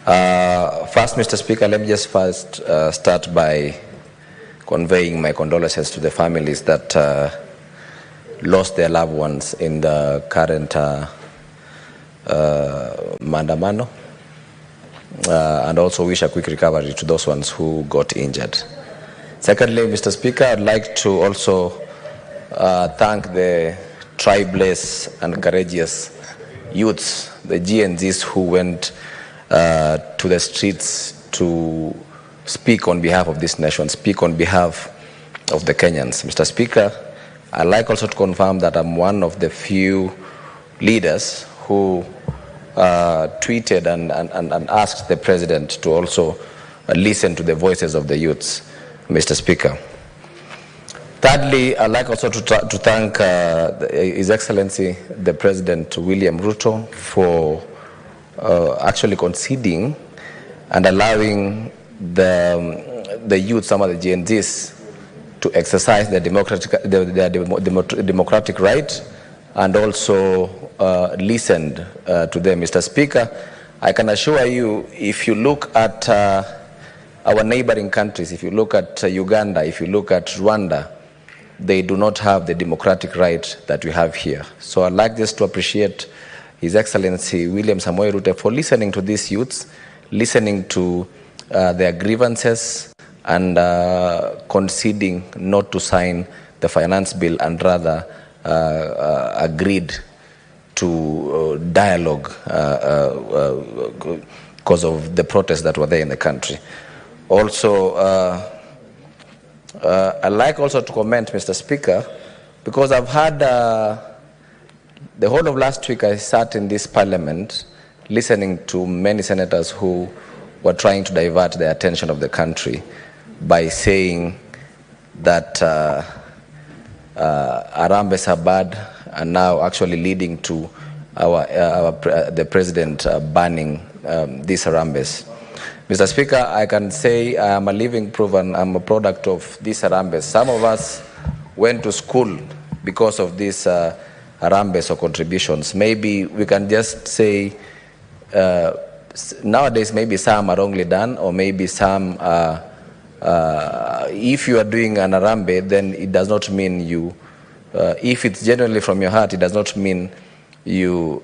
First, Mr. Speaker, let me just first start by conveying my condolences to the families that lost their loved ones in the current maandamano, and also wish a quick recovery to those ones who got injured. Secondly, Mr. Speaker, I'd like to also thank the tribeless and courageous youths, the GNZs who went to the streets to speak on behalf of this nation, speak on behalf of the Kenyans. Mr. Speaker, I'd like also to confirm that I'm one of the few leaders who tweeted and asked the President to also listen to the voices of the youths, Mr. Speaker. Thirdly, I'd like also to thank His Excellency the President William Ruto for actually conceding and allowing the youth, some of the GNZs, to exercise their democratic right, and also listened to them. Mr. Speaker, I can assure you, if you look at our neighboring countries, if you look at Uganda, if you look at Rwanda, they do not have the democratic right that we have here. So I'd like just to appreciate His Excellency William Samoei Ruto for listening to these youths, listening to their grievances, and conceding not to sign the finance bill, and rather agreed to dialogue because of the protests that were there in the country. Also, I'd like also to comment, Mr. Speaker, because I've had the whole of last week I sat in this parliament listening to many senators who were trying to divert the attention of the country by saying that Harambes are bad, and now actually leading to the President banning these Harambes. Mr. Speaker, I can say I am a living proof and I'm a product of these Harambes. Some of us went to school because of these Harambes or contributions. Maybe we can just say nowadays maybe some are wrongly done, or maybe some if you are doing an Harambe, then it does not mean you, if it's genuinely from your heart, it does not mean you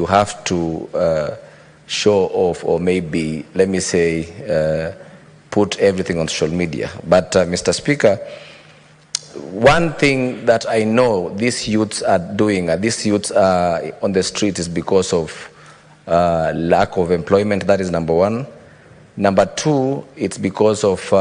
have to show off, or maybe, let me say, put everything on social media. But Mr. Speaker, one thing that I know these youths are doing, these youths are on the street, is because of lack of employment. That is number one. Number two, it's because of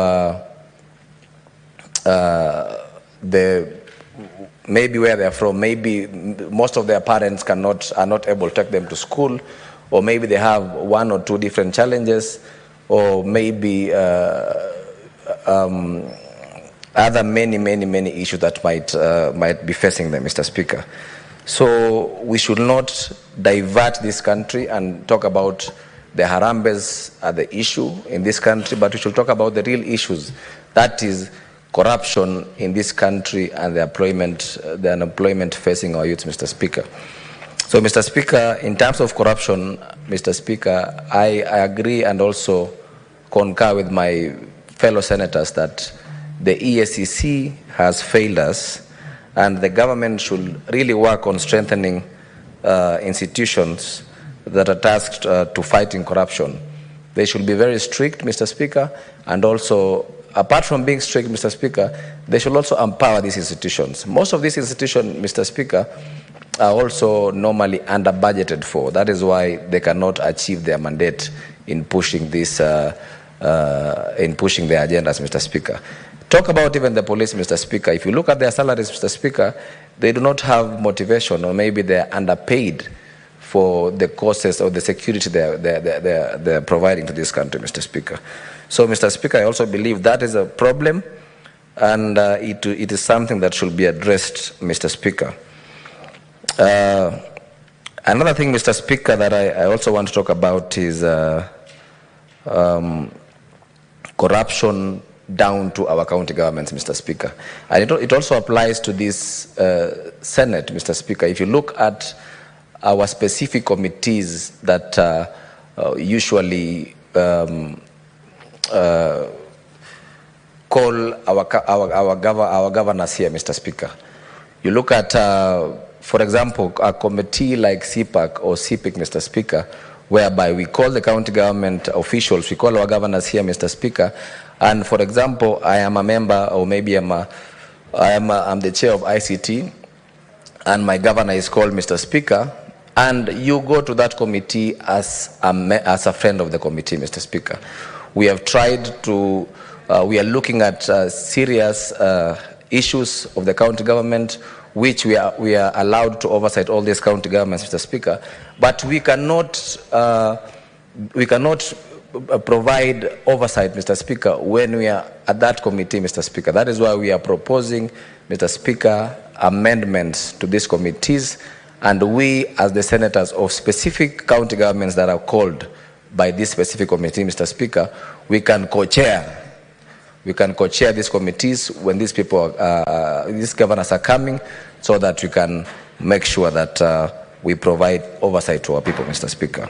maybe where they're from. Maybe most of their parents are not able to take them to school, or maybe they have one or two different challenges, or maybe other many issues that might be facing them, Mr. Speaker. So we should not divert this country and talk about the Harambes are the issue in this country, but we should talk about the real issues. That is corruption in this country and the unemployment facing our youth, Mr. Speaker. So, Mr. Speaker, in terms of corruption, Mr. Speaker, I agree and also concur with my fellow senators that the EACC has failed us, and the government should really work on strengthening institutions that are tasked to fighting corruption. They should be very strict, Mr. Speaker, and also, apart from being strict, Mr. Speaker, they should also empower these institutions. Most of these institutions, Mr. Speaker, are also normally under-budgeted for. That is why they cannot achieve their mandate in pushing this, in pushing their agendas, Mr. Speaker. Talk about even the police, Mr. Speaker. If you look at their salaries, Mr. Speaker, they do not have motivation, or maybe they're underpaid for the causes or the security they're providing to this country, Mr. Speaker. So, Mr. Speaker, I also believe that is a problem, and it is something that should be addressed, Mr. Speaker. Another thing, Mr. Speaker, that I also want to talk about is corruption down to our county governments, Mr. Speaker. And it also applies to this Senate, Mr. Speaker. If you look at our specific committees that usually call our governors here, Mr. Speaker. You look at, for example, a committee like CPAC or CPIC, Mr. Speaker, whereby we call the county government officials, we call our governors here, Mr. Speaker, and for example, I am a member, or maybe I'm the chair of ICT, and my governor is called Mr. Speaker, and you go to that committee as a friend of the committee, Mr. Speaker. We have tried to, we are looking at serious issues of the county government, which we are allowed to oversight all these county governments, Mr. Speaker, but we cannot provide oversight, Mr. Speaker, when we are at that committee, Mr. Speaker. That is why we are proposing, Mr. Speaker, amendments to these committees, and we, as the senators of specific county governments that are called by this specific committee, Mr. Speaker, we can co-chair. We can co-chair these committees when these people, these governors are coming, so that we can make sure that we provide oversight to our people, Mr. Speaker.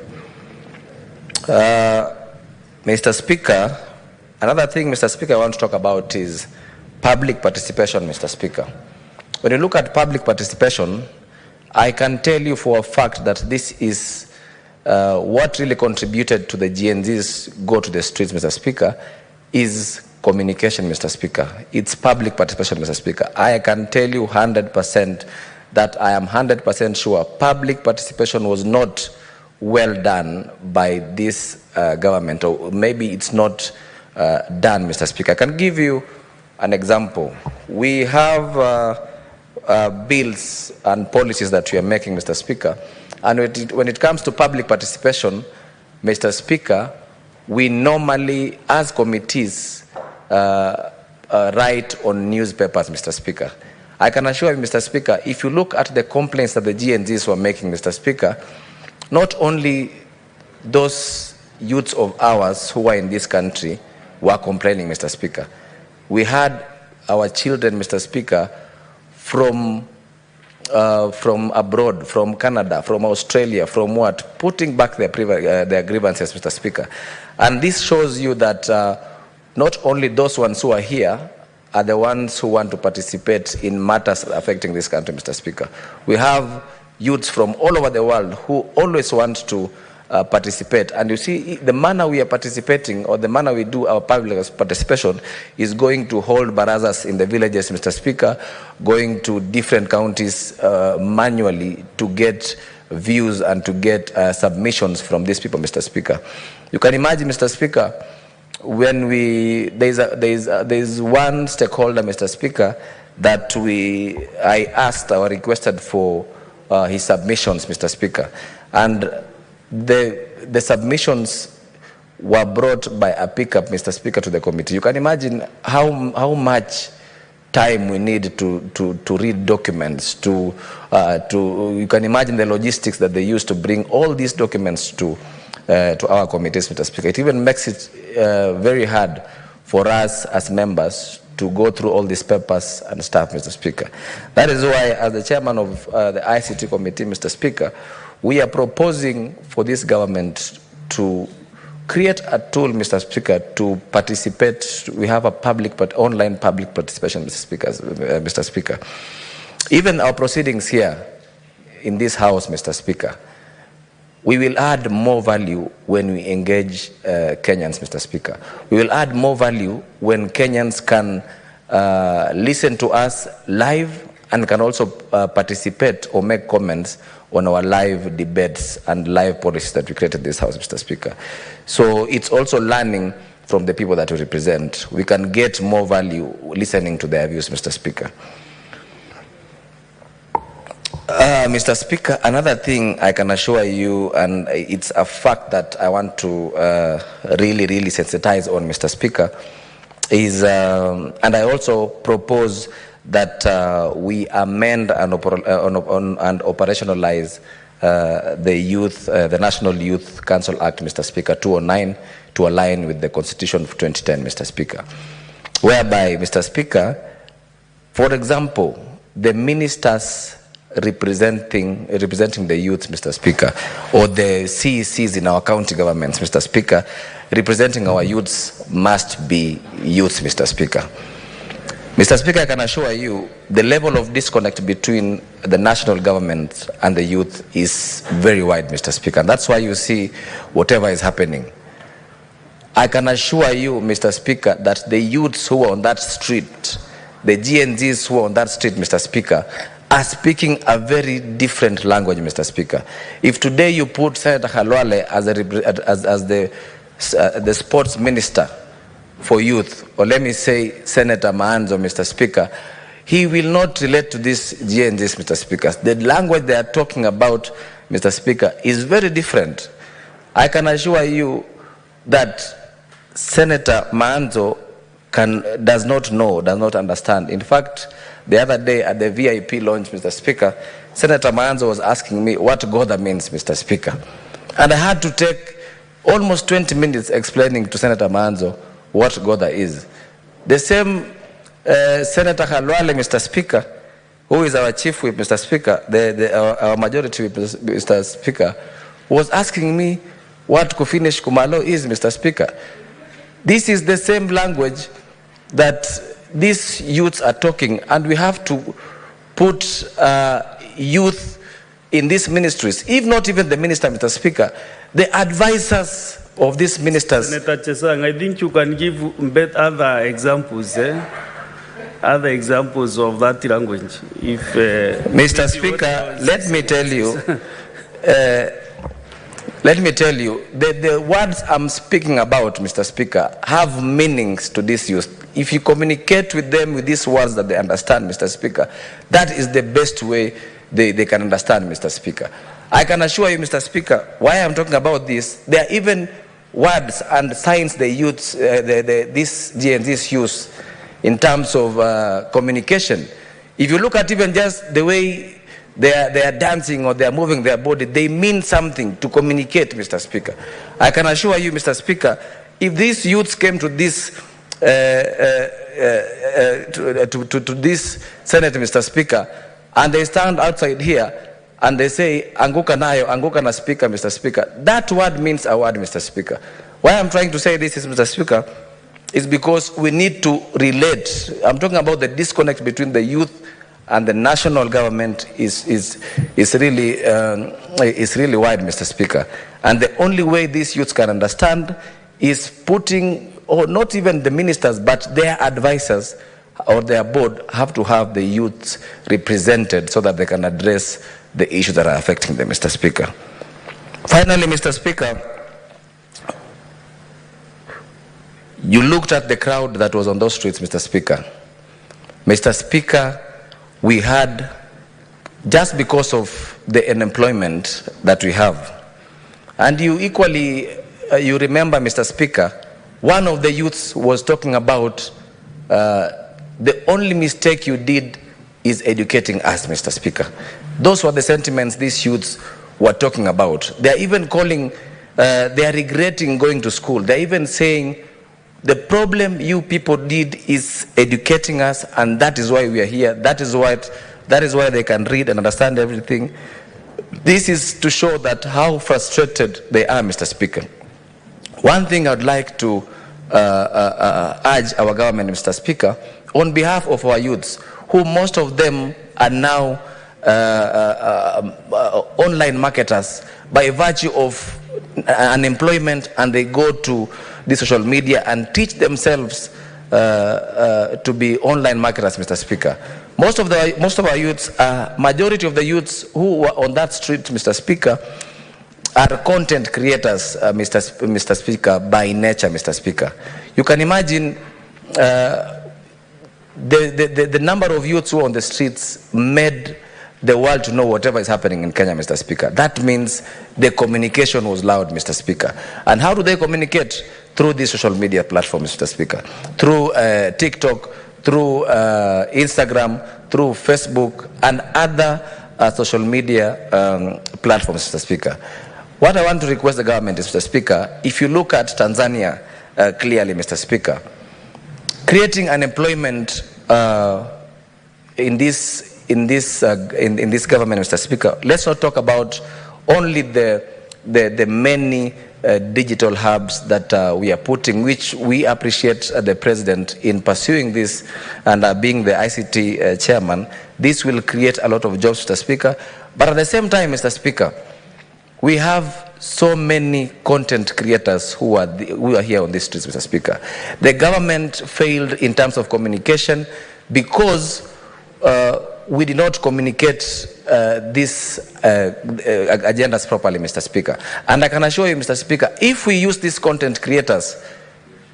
Mr. Speaker, another thing, Mr. Speaker, I want to talk about is public participation, Mr. Speaker. When you look at public participation, I can tell you for a fact that this is what really contributed to the GNZs go to the streets, Mr. Speaker, is communication, Mr. Speaker. It's public participation, Mr. Speaker. I can tell you 100% that I am 100% sure public participation was not well done by this government, or maybe it's not done, Mr. Speaker. I can give you an example. We have bills and policies that we are making, Mr. Speaker, and when it comes to public participation, Mr. Speaker, we normally, as committees, write on newspapers, Mr. Speaker. I can assure you, Mr. Speaker, if you look at the complaints that the GNZs were making, Mr. Speaker, not only those youths of ours who are in this country were complaining, Mr. Speaker. We had our children, Mr. Speaker, from abroad, from Canada, from Australia, from what, putting back their grievances, Mr. Speaker. And this shows you that not only those ones who are here are the ones who want to participate in matters affecting this country, Mr. Speaker. We have youths from all over the world who always want to participate. And you see, the manner we are participating, or the manner we do our public participation, is going to hold barazas in the villages, Mr. Speaker, going to different counties manually to get views and to get submissions from these people, Mr. Speaker. You can imagine, Mr. Speaker, when there's one stakeholder, Mr. Speaker, that I asked or requested for his submissions, Mr. Speaker, and the submissions were brought by a pickup, Mr. Speaker, to the committee. You can imagine how much time we need to read documents, you can imagine the logistics that they use to bring all these documents to our committees, Mr. Speaker. It even makes it very hard for us as members to go through all these papers and stuff, Mr. Speaker. That is why, as the chairman of the ICT committee, Mr. Speaker, we are proposing for this government to create a tool, Mr. Speaker, to participate. We have a online public participation, Mr. Speaker. Even our proceedings here in this house, Mr. Speaker, we will add more value when we engage Kenyans, Mr. Speaker. We will add more value when Kenyans can listen to us live and can also participate or make comments on our live debates and live policies that we created in this house, Mr. Speaker. So it's also learning from the people that we represent. We can get more value listening to their views, Mr. Speaker. Mr. Speaker, another thing I can assure you, and it's a fact that I want to really sensitize on, Mr. Speaker, is, and I also propose that we amend and operationalize the National Youth Council Act, Mr. Speaker, 209, to align with the Constitution of 2010, Mr. Speaker, whereby, Mr. Speaker, for example, the ministers representing the youth, Mr. Speaker, or the CECs in our county governments, Mr. Speaker, representing our youths must be youths, Mr. Speaker. Mr. Speaker, I can assure you the level of disconnect between the national government and the youth is very wide, Mr. Speaker. And that's why you see whatever is happening. I can assure you, Mr. Speaker, that the youths who are on that street, the GNZs who are on that street, Mr. Speaker, are speaking a very different language, Mr. Speaker. If today you put Senator Khalwale as the sports minister for youth, or let me say Senator Maanzo, Mr. Speaker, he will not relate to these GNZs, Mr. Speaker. The language they are talking about, Mr. Speaker, is very different. I can assure you that Senator Maanzo does not understand. In fact, the other day at the VIP launch, Mr. Speaker, Senator Maanzo was asking me what Godha means, Mr. Speaker. And I had to take almost 20 minutes explaining to Senator Maanzo what Godha is. The same Senator Khalwale, Mr. Speaker, who is our chief whip, Mr. Speaker, our majority whip, Mr. Speaker, was asking me what Kufinish Kumalo is, Mr. Speaker. This is the same language that these youths are talking, and we have to put youth in these ministries, if not even the minister, Mr. Speaker, the advisors of these ministers. Senator Chesang, I think you can give other examples, other examples of that language. If Mr. Speaker, let me tell you, the words I'm speaking about, Mr. Speaker, have meanings to this youth. If you communicate with them with these words that they understand, Mr. Speaker, that is the best way they can understand, Mr. Speaker. I can assure you, Mr. Speaker, why I'm talking about this, there are even words and signs the youths, these GNZs use in terms of communication. If you look at even just the way they are dancing or they are moving their body, they mean something to communicate, Mr. Speaker. I can assure you, Mr. Speaker, if these youths came to this to this Senate, Mr. Speaker, and they stand outside here and they say, Anguka nayo, Anguka na Speaker, Mr. Speaker, that word means a word, Mr. Speaker. Why I'm trying to say this is, Mr. Speaker, is because we need to relate. I'm talking about the disconnect between the youth and the national government is really wide, Mr. Speaker. And the only way these youths can understand is putting, or not even the ministers, but their advisors or their board have to have the youths represented so that they can address the issues that are affecting them, Mr. Speaker. Finally, Mr. Speaker, you looked at the crowd that was on those streets, Mr. Speaker. Mr. Speaker, we had, just because of the unemployment that we have, and you equally, you remember, Mr. Speaker, one of the youths was talking about the only mistake you did is educating us, Mr. Speaker. Those were the sentiments these youths were talking about. They are even calling, they are regretting going to school. They are even saying, the problem you people did is educating us, and that is why we are here. That is why they can read and understand everything. This is to show that how frustrated they are, Mr. Speaker. One thing I'd like to urge our government, Mr. Speaker, on behalf of our youths, who most of them are now online marketers by virtue of unemployment, and they go to the social media and teach themselves to be online marketers, Mr. Speaker. Most of our youths, majority of the youths who were on that street, Mr. Speaker, are content creators, Mr. Speaker, by nature, Mr. Speaker. You can imagine the number of youths who are on the streets made the world to know whatever is happening in Kenya, Mr. Speaker. That means the communication was loud, Mr. Speaker. And how do they communicate? Through these social media platforms, Mr. Speaker. Through TikTok, through Instagram, through Facebook, and other social media platforms, Mr. Speaker. What I want to request the government is, Mr. Speaker, if you look at Tanzania clearly, Mr. Speaker, creating unemployment in this government, Mr. Speaker, let's not talk about only the many digital hubs that we are putting, which we appreciate the President in pursuing this and being the ICT chairman. This will create a lot of jobs, Mr. Speaker. But at the same time, Mr. Speaker, we have so many content creators who are here on these streets, Mr. Speaker. The government failed in terms of communication because we did not communicate these agendas properly, Mr. Speaker. And I can assure you, Mr. Speaker, if we use these content creators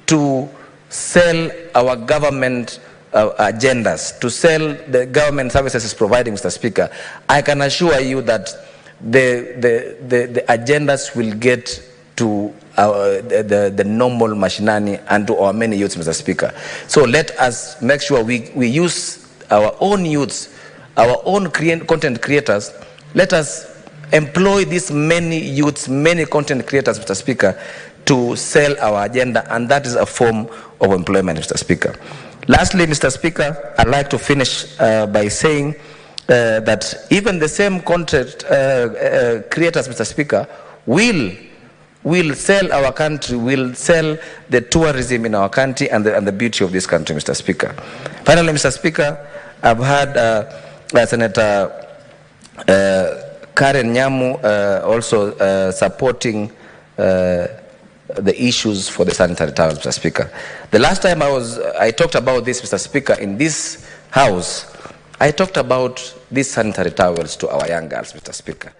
to sell our government agendas, to sell the government services is providing, Mr. Speaker, I can assure you that the agendas will get to the normal machinani and to our many youths, Mr. Speaker. So let us make sure we use our own youths, our own content creators. Let us employ these many youths, many content creators, Mr. Speaker, to sell our agenda, and that is a form of employment, Mr. Speaker. Lastly, Mr. Speaker, I'd like to finish by saying that even the same content creators, Mr. Speaker, will sell our country, will sell the tourism in our country and the beauty of this country, Mr. Speaker. Finally, Mr. Speaker, I've had Senator Karen Nyamu also supporting the issues for the sanitary towels, Mr. Speaker. The last time I talked about this, Mr. Speaker, in this House, I talked about these sanitary towels to our young girls, Mr. Speaker.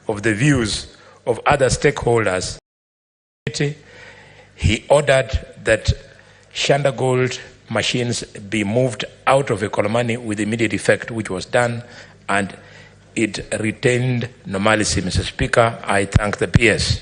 Of the views of other stakeholders, he ordered that Shanda Gold machines be moved out of Ekolomani with immediate effect, which was done, and it retained normalcy. Mr. Speaker, I thank the PS.